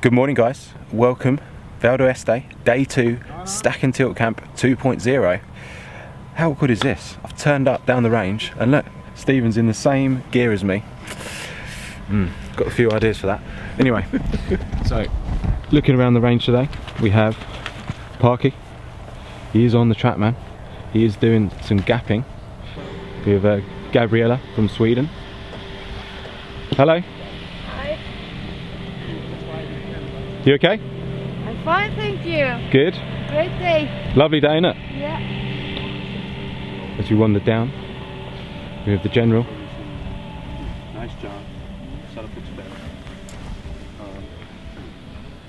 Good morning guys, welcome, Valle este, day 2, Stack and Tilt Camp 2.0. How good is this? I've turned up down the range and look, Stephen's in the same gear as me. Got a few ideas for that. Anyway, so looking around the range today, we have Parky. He is on the Trackman. He is doing some gapping with Gabriella from Sweden. Hello. Hi. You okay? I'm fine, thank you. Good. Great day. Lovely day, innit? Yeah. As we wander down, we have the general. Nice job. Setup looks better.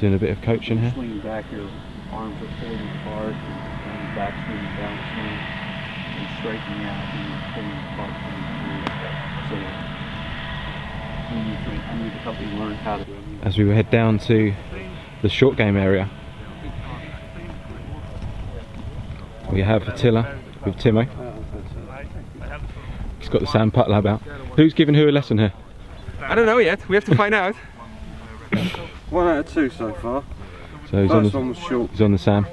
Doing a bit of coaching here. Swinging back, your arms are folded apart, and back swing, down swing, and straightening out, and you're pulling apart coming through. So, I need to help you learn how to do it. As we head down to the short game area, we have Attila with Timo. He's got the sand putt lab out. Who's giving who a lesson here? I don't know yet, we have to find out. 1 out of 2 so far. So he's First one was short. He's on the sand.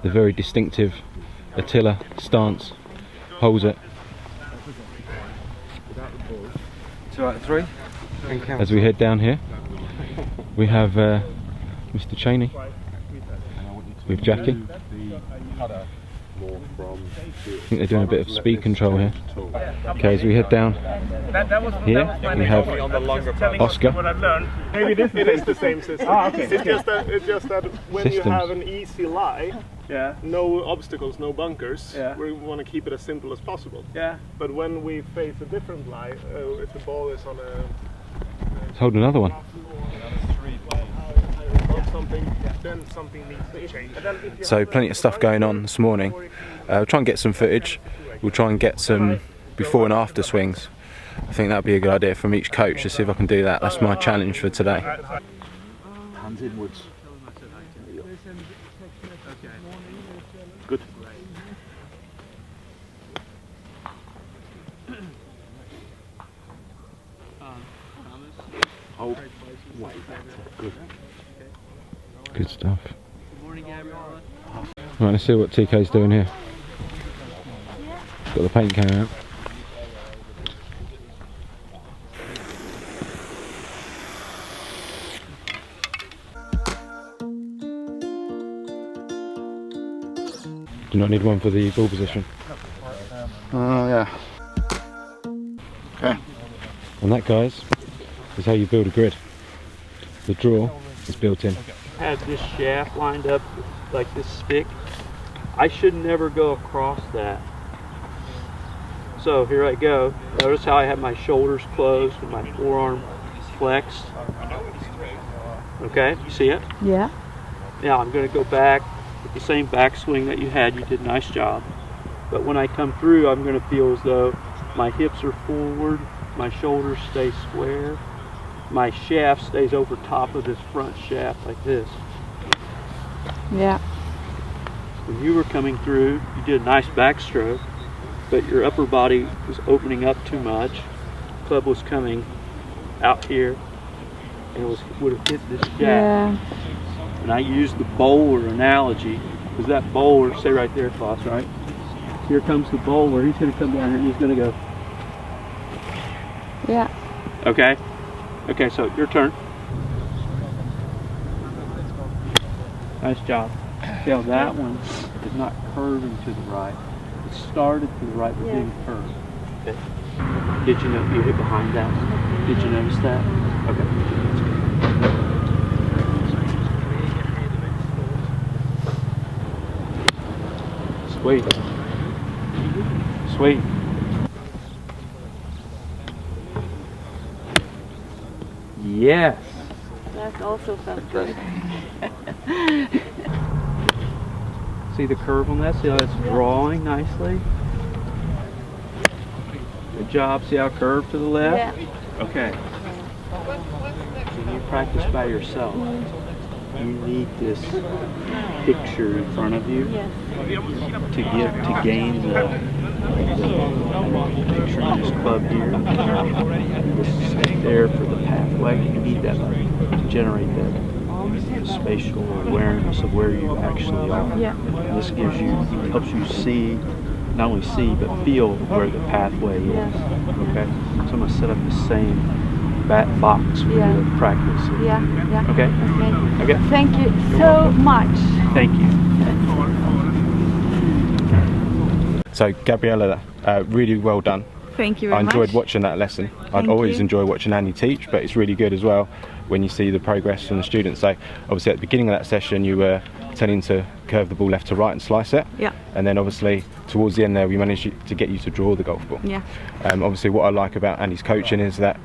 The very distinctive Attila stance holds it. 2 out of 3. As we head down here, we have Mr. Cheney with Jackie. I think they're doing a bit of speed control here. Okay, as we head down here, we have Oscar. Maybe this is the same system. It's just that when you have an easy lie, no obstacles, no bunkers, we want to keep it as simple as possible. But when we face a different lie, if the ball is on a... Let's hold another one. Then something needs to change. So plenty of stuff going on this morning. We'll try and get some footage. We'll try and get some before and after swings. I think that'd be a good idea from each coach to see if I can do that. That's my challenge for today. Hands inwards. Good. Oh, way better. Good. Good stuff. Right, let's see what TK's doing here. Got the paint can out. Do not need one for the ball position. Oh yeah. Okay. And that, guys, is how you build a grid. The draw is built in. Have this shaft lined up like this stick. I should never go across that. So here I go. Notice how I have my shoulders closed and my forearm flexed. Okay, you see it? Yeah. Now I'm going to go back with the same backswing that you had. You did a nice job. But when I come through, I'm going to feel as though my hips are forward, my shoulders stay square, my shaft stays over top of this front shaft like this. Yeah. When you were coming through, you did a nice backstroke, but your upper body was opening up too much. The club was coming out here, and it would have hit this shaft. Yeah. And I used the bowler analogy, because that bowler, stay right there, Foss, right? Here comes the bowler. He's going to come down here, and he's going to go. Yeah. Okay? Okay, so your turn. Nice job. See how that one is not curving to the right. It started to the right but didn't curve. Okay. Did you know you hit behind that? Did you notice that? Okay. Sweet. Sweet. Yes. That also felt good. See the curve on that? See how it's drawing nicely? Good job. See how curved to the left? Yeah. Okay. Can you practice by yourself? you need this picture in front of you Yes. to gain the picture in this club here. This is there for the pathway. You need that to generate that spatial awareness of where you actually are. Yeah. And this gives you, helps you see, not only see, but feel where the pathway is. Okay? So I'm going to set up the same box for Yeah. you to practice. Yeah. Yeah. Okay? Okay. Okay. Thank you so much. Thank you. So Gabriella, really well done. Thank you very I much. enjoyed watching that lesson. I'd Thank always you. enjoy watching Andy teach, but it's really good as well when you see the progress from the students. So obviously at the beginning of that session you were tending to curve the ball left to right and slice it. Yeah. And then obviously towards the end there we managed to get you to draw the golf ball. Yeah. Obviously what I like about Andy's coaching is that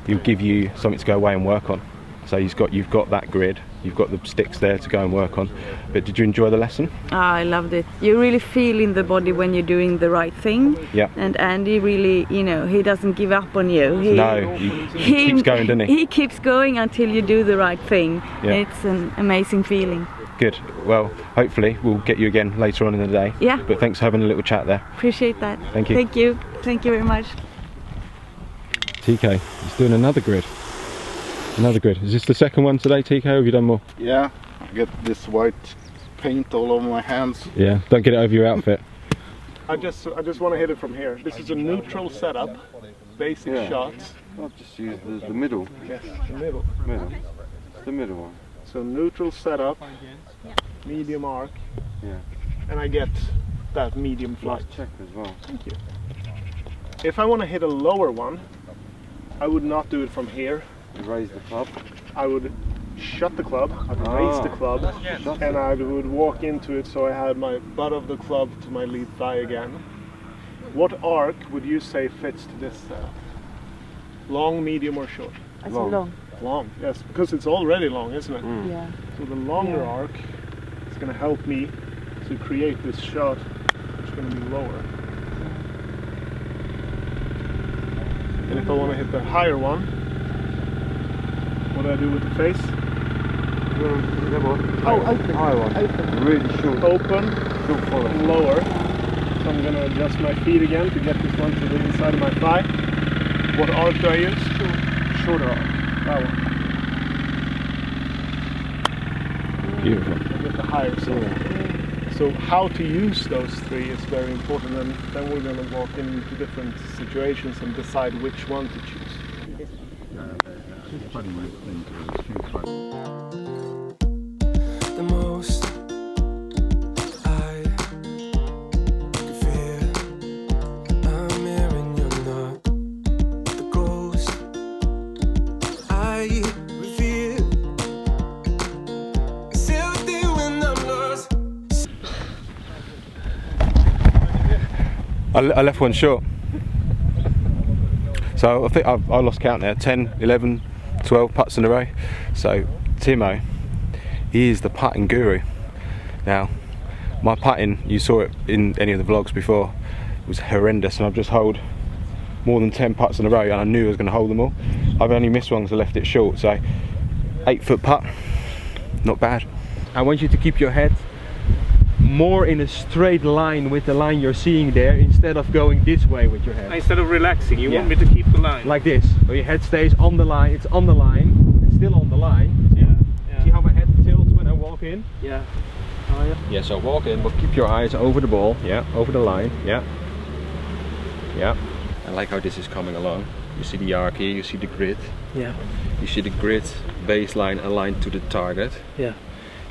he'll give you something to go away and work on. So you've got that grid, you've got the sticks there to go and work on. But did you enjoy the lesson? I loved it. You really feel in the body when you're doing the right thing. Yeah. And Andy really, you know, he doesn't give up on you. No, he keeps going, doesn't he? He keeps going until you do the right thing. Yeah. It's an amazing feeling. Good. Well, hopefully we'll get you again later on in the day. Yeah. But thanks for having a little chat there. Appreciate that. Thank you. Thank you. Thank you very much. TK, he's doing another grid. Another grid. Is this the second one today, TK, or have you done more? Yeah, get this white paint all over my hands. Yeah, don't get it over your outfit. I just want to hit it from here. This is a neutral setup, basic Yeah. shots. I'll just use the middle. Yes, the middle. Middle. It's the middle one. So neutral setup, medium arc, Yeah. and I get that medium flight. Nice check as well. Thank you. If I want to hit a lower one, I would not do it from here. You raise the club. I would shut the club, I'd raise the club, and I would walk into it so I had my butt of the club to my lead thigh again. What arc would you say fits to this setup? Long, medium, or short? It's Long. long. Long, yes, because it's already long, isn't it? Yeah. So the longer arc is going to help me to create this shot, which is going to be lower. And if I want to hit the higher one, what do I do with the face? Oh, open. High one. Open. Really short. Open, Short follow. lower. So I'm going to adjust my feet again to get this one to the inside of my thigh. What arc do I use? Shorter arc. That one. Beautiful. I get the higher side. So how to use those three is very important, and then we're going to walk into different situations and decide which one to choose. The most I can feel, I'm here and you're not. The ghost I reveal, it's everything when I'm lost. I left one short. So I think I lost count there. 10, 11, 12 putts in a row. So Timo, he is the putting guru. Now, my putting, you saw it in any of the vlogs before, it was horrendous, and I've just holed more than 10 putts in a row, and I knew I was going to hold them all. I've only missed one because I left it short, so 8-foot putt, not bad. I want you to keep your head more in a straight line with the line you're seeing there, instead of going this way with your head. Instead of relaxing, you Yeah. want me to keep the line. Like this. So your head stays on the line, it's on the line, it's still on the line. Yeah. See how my head tilts when I walk in? Yeah. Oh yeah. Yeah, so walk in, but keep your eyes over the ball. Yeah, over the line. Yeah. Yeah. I like how this is coming along. You see the arc here, you see the grid. Yeah. You see the grid baseline aligned to the target. Yeah.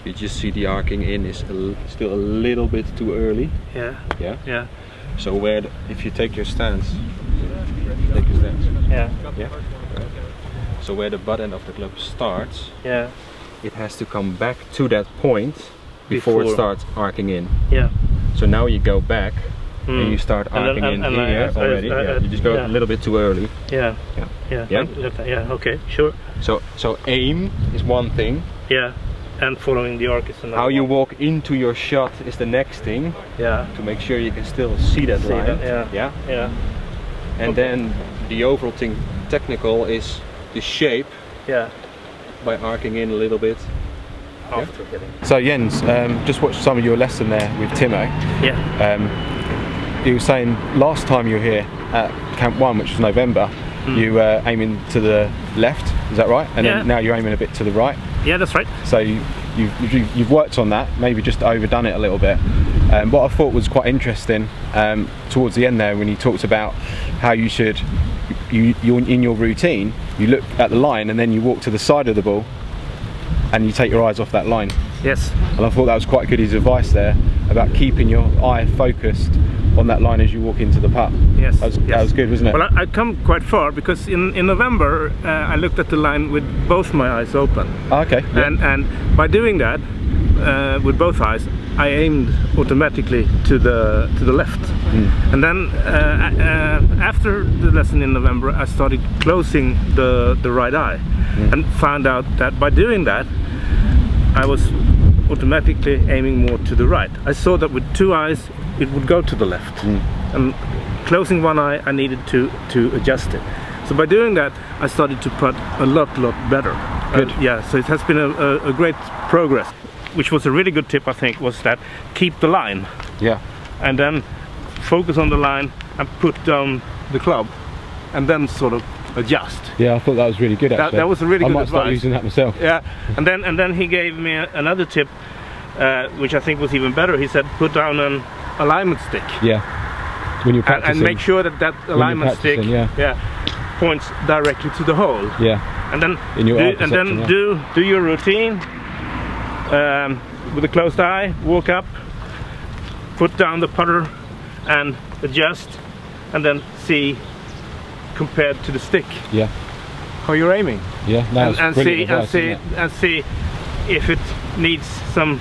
You just see the arcing in is still a little bit too early. Yeah. Yeah. Yeah. So where, if you take your stance, Yeah. Yeah. So where the butt end of the club starts, Yeah. it has to come back to that point before it Before. starts arcing in. Yeah. So now you go back and you start And then- arcing in and here already. Yeah. You just go a little bit too early. Yeah. Yeah. Yeah. Yeah? Yeah. Okay. Sure. So aim is one thing. Yeah. And following the arc is another. How you one. walk into your shot is the next thing, Yeah. to make sure you can still see that See line. that, yeah. Yeah. Yeah. And then the overall thing, technical, is the shape Yeah. by arcing in a little bit after hitting. So Jens, just watched some of your lesson there with Timo. Yeah. You were saying last time you were here at Camp 1, which was November, you were aiming to the left, is that right? And then now you're aiming a bit to the right? Yeah, that's right. So you've worked on that, maybe just overdone it a little bit. What I thought was quite interesting towards the end there, when you talked about how you should, you're in your routine, you look at the line and then you walk to the side of the ball and you take your eyes off that line. Yes. And I thought that was quite good, his advice there about keeping your eye focused on that line as you walk into the putt. Yes. That was good, wasn't it? Well, I'd come quite far because in November I looked at the line with both my eyes open. Okay. Yeah. And by doing that with both eyes, I aimed automatically to the left. And then after the lesson in November, I started closing the right eye and found out that by doing that, I was automatically aiming more to the right. I saw that with two eyes, it would go to the left. And closing one eye, I needed to adjust it. So by doing that, I started to putt a lot better. Good. Yeah, so it has been a great progress. Which was a really good tip, I think, was that keep the line. Yeah. And then focus on the line and put down the club and then sort of adjust. Yeah, I thought that was really good actually. That was a really good advice. I might start using that myself. Yeah, and then he gave me another tip, which I think was even better. He said put down an alignment stick. Yeah. When you're practicing. And make sure that alignment stick points directly to the hole. Yeah. And then do your routine with a closed eye, walk up, put down the putter and adjust, and then see compared to the stick how you're aiming. Yeah, and see if it needs some,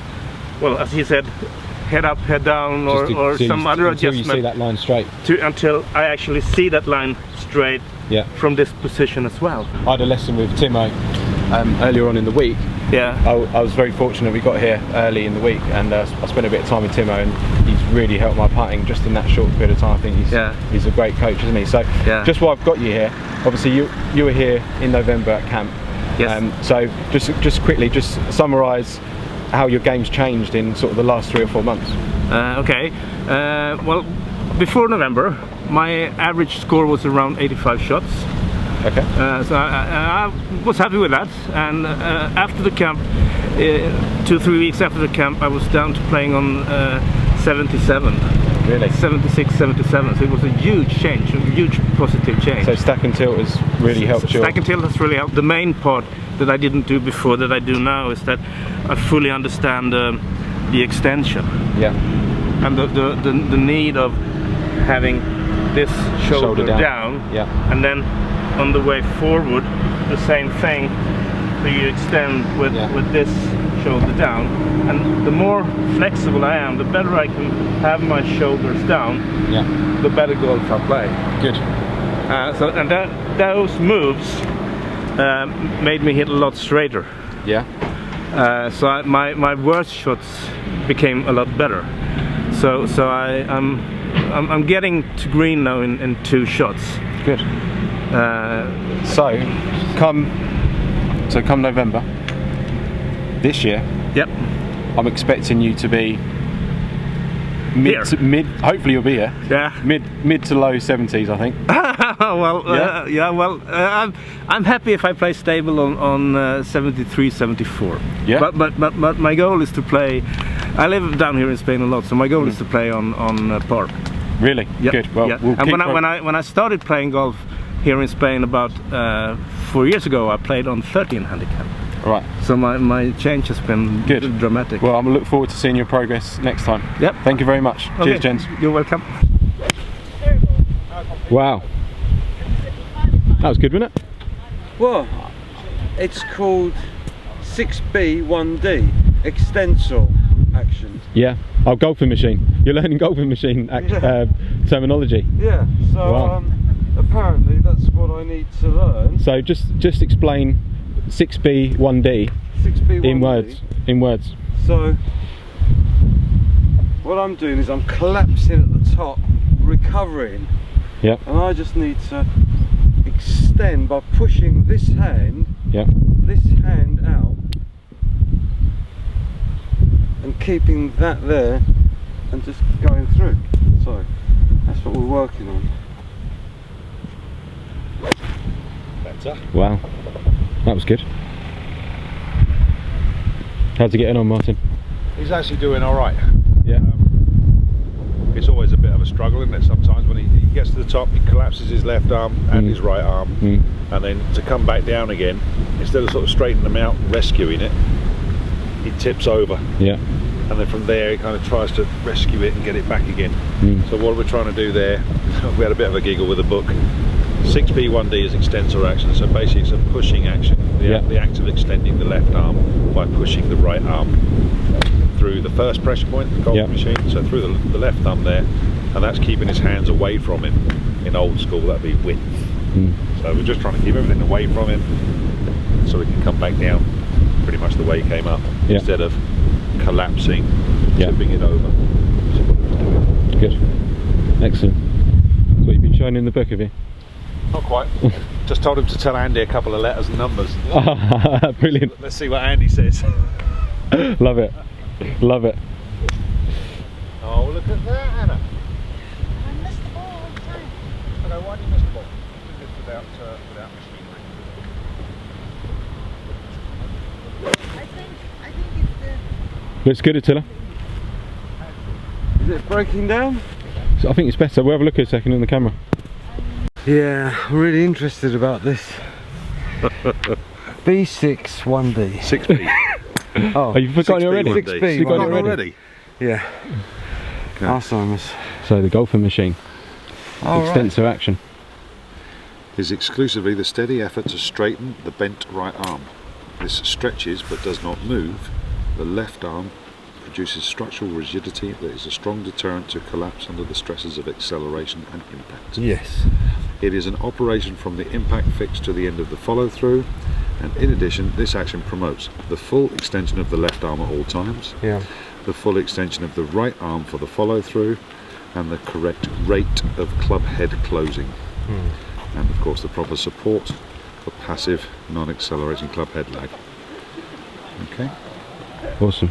well, as he said, head up, head down, or some other adjustment. Until you see that line straight. Until I actually see that line straight from this position as well. I had a lesson with Timo earlier on in the week. Yeah. I was very fortunate we got here early in the week, and I spent a bit of time with Timo, and he's really helped my putting just in that short period of time. I think he's a great coach, isn't he? So just while I've got you here, obviously you were here in November at camp. Yes. So just quickly, just summarise how your game's changed in sort of the last 3 or 4 months. Okay. Well, before November, my average score was around 85 shots. Okay. So I was happy with that, and after the camp, 2-3 weeks after the camp, I was down to playing on 77. Really? 76, 77. So it was a huge change, a huge positive change. So stack and tilt has really helped you. Stack and tilt has really helped. The main part that I didn't do before that I do now is that I fully understand the extension. Yeah. And the need of having this shoulder down. Yeah. And then on the way forward, the same thing. So you extend with this shoulder down, and the more flexible I am, the better I can have my shoulders down. Yeah. The better golf I play. Good. And those moves made me hit a lot straighter. Yeah. So my worst shots became a lot better. So I'm getting to green now in 2 shots. Good. So come November this year, I'm expecting you to be mid. Hopefully you'll be here. Yeah. Mid to low 70s, I think. Well, I'm happy if I play stable on 73, 74. Yeah. But my goal is to play. I live down here in Spain a lot, so my goal is to play on par. Really? Yep. Good. Well, yeah. we'll and when I started playing golf here in Spain about 4 years ago, I played on 13 handicap. Right. So my change has been good, dramatic. Well, I'm gonna look forward to seeing your progress next time. Yep. Thank you very much. Okay. Cheers, gents. You're welcome. Wow. That was good, wasn't it? Well, it's called 6B 1D extensor action. Yeah. Oh, golfing machine. You're learning golfing machine terminology. Yeah. So wow. Apparently that's what I need to learn. So just explain 6B 1D. 6B 1D. In words. So what I'm doing is I'm collapsing at the top, recovering. Yep. And I just need to extend by pushing this hand. Yep. This hand out and keeping that there and just going through. So that's what we're working on. Better. Wow, that was good. How's he getting on, Martin? He's actually doing all right. Yeah. It's always a bit of a struggle, isn't it? Sometimes when he gets to the top, he collapses his left arm and his right arm, and then to come back down again, instead of sort of straightening them out and rescuing it, he tips over. Yeah. And then from there, he kind of tries to rescue it and get it back again. So what we're trying to do there, we had a bit of a giggle with the book. 6P1D is extensor action, so basically it's a pushing action. The act of extending the left arm by pushing the right arm through the first pressure point, the golf machine, so through the left thumb there, and that's keeping his hands away from him. In old school, that'd be width. So we're just trying to keep everything away from him so he can come back down pretty much the way he came up, instead of collapsing, tipping it over. So what he was doing. Good. Excellent. So what you've been showing in the book, have you? Not quite. Just told him to tell Andy a couple of letters and numbers. Brilliant. Let's see what Andy says. Love it. Love it. Oh, look at that, Anna. I missed the ball all the time. Okay, why did you miss the ball? You missed without machinery. I think it's the... Looks good, Attila. Is it breaking down? So I think it's better. We'll have a look at a second on the camera. Yeah, I'm really interested about this. B6 1D. 6B. Oh, you've forgotten it already? 6B. You've got it already? Yeah. Okay. Alzheimer's. So the golfing machine. Extensor action. Is exclusively the steady effort to straighten the bent right arm. This stretches but does not move. The left arm produces structural rigidity that is a strong deterrent to collapse under the stresses of acceleration and impact. Yes. It is an operation from the impact fix to the end of the follow through, and in addition this action promotes the full extension of the left arm at all times, the full extension of the right arm for the follow through, and the correct rate of club head closing, and of course the proper support for passive non-accelerating club head lag. Okay. Awesome.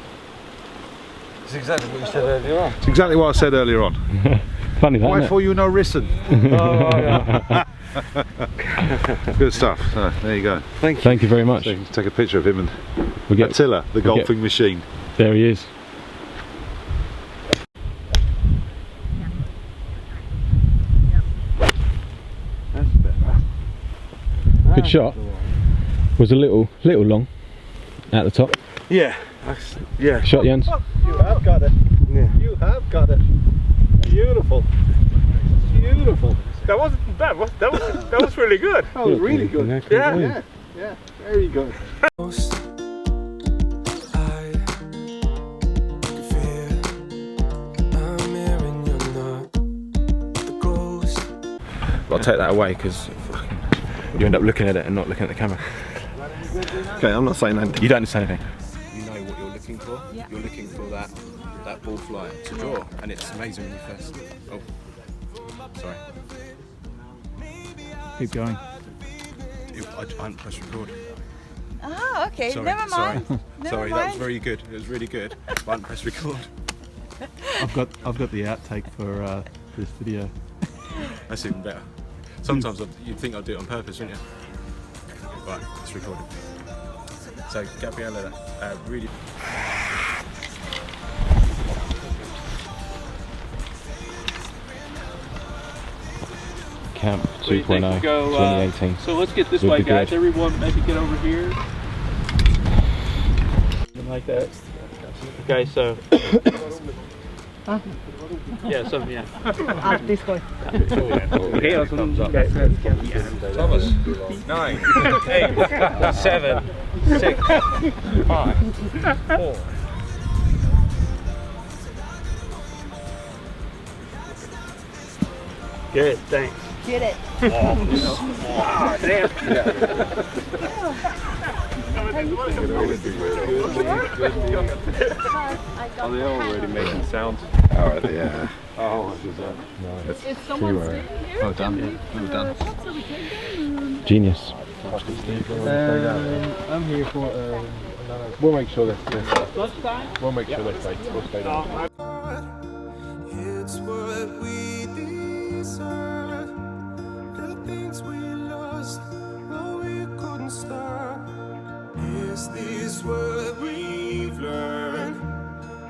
It's exactly what you said earlier on. It's exactly what I said earlier on. Funny that, Why isn't for you no listen? Good stuff. So, there you go. Thank you. Thank you very much. So you can take a picture of him and We'll get, Attila, the golfing machine. There he is. That's better. Good shot. Was a little long at the top. Yeah. Yeah. Shot, Jens. You have got it. Yeah. You have got it. Beautiful. Beautiful. That wasn't bad. That was really good. That was really good. Yeah. Very good. Most I can feel I'm here and you're not the ghost. I'll take that away because you end up looking at it and not looking at the camera. Okay, I'm not saying anything. You don't say anything. You know what you're looking for. Yeah. You're looking for that ball fly to draw, and it's amazing when you first. Oh, sorry. Keep going. I hadn't pressed record. Ah, okay. Sorry, Never mind. Sorry, Never sorry. mind. That was very good. It was really good. But I hadn't pressed record. I've got the outtake for this video. That's even better. Sometimes you'd think I'd do it on purpose, wouldn't you? Right, it's recorded. So Gabriella, really. Camp What do you think? 2.0 Go, 2018. So let's get this Would way, be guys. good. Everyone, maybe get over here. Something like that. Okay, so. Yeah, something, yeah. This way. Okay, Thomas. 9, 8, 7, 6, 5, 4. Good, thanks. Get it. Oh, damn. Are they already making sounds? Oh, yeah. Oh, Is someone sitting here? well done. Well done. Genius. I'm here for We'll make sure that we'll make sure they stay. We'll stay down. It's what we deserve. The things we lost, but we couldn't stop. Is this what we've learned?